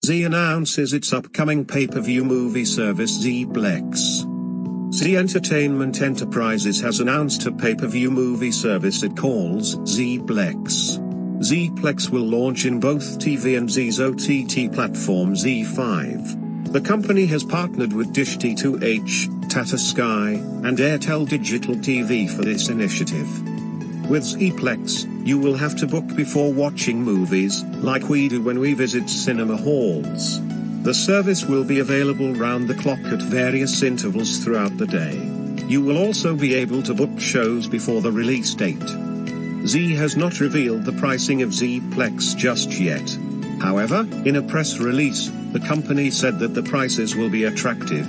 Zee announces its upcoming pay-per-view movie service Zeeplex. Zee Entertainment Enterprises has announced a pay-per-view movie service it calls Zeeplex. Zeeplex will launch in both TV and Zee's OTT platform ZEE5. The company has partnered with Dish D2H, Tata Sky, and Airtel Digital TV for this initiative. With Zeeplex, you will have to book before watching movies, like we do when we visit cinema halls. The service will be available round the clock at various intervals throughout the day. You will also be able to book shows before the release date. Zee has not revealed the pricing of Zeeplex just yet. However, in a press release, the company said that the prices will be attractive.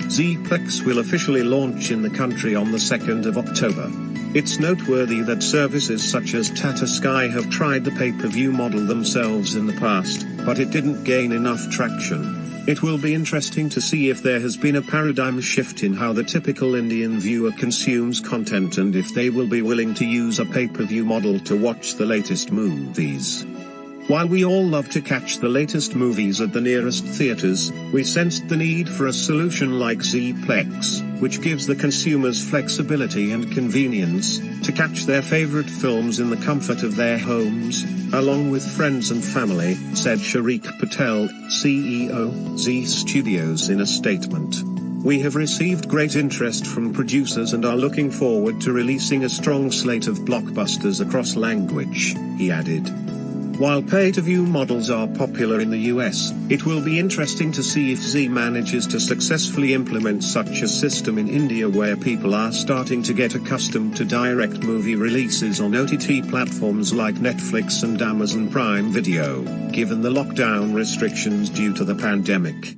Zeeplex will officially launch in the country on the 2nd of October. It's noteworthy that services such as Tata Sky have tried the pay-per-view model themselves in the past, but it didn't gain enough traction. It will be interesting to see if there has been a paradigm shift in how the typical Indian viewer consumes content and if they will be willing to use a pay-per-view model to watch the latest movies. While we all love to catch the latest movies at the nearest theaters, we sensed the need for a solution like Zeeplex, which gives the consumers flexibility and convenience to catch their favorite films in the comfort of their homes, along with friends and family, said Sharik Patel, CEO, Zee Studios in a statement. We have received great interest from producers and are looking forward to releasing a strong slate of blockbusters across language, he added. While pay-to-view models are popular in the US, it will be interesting to see if Zee manages to successfully implement such a system in India, where people are starting to get accustomed to direct movie releases on OTT platforms like Netflix and Amazon Prime Video, given the lockdown restrictions due to the pandemic.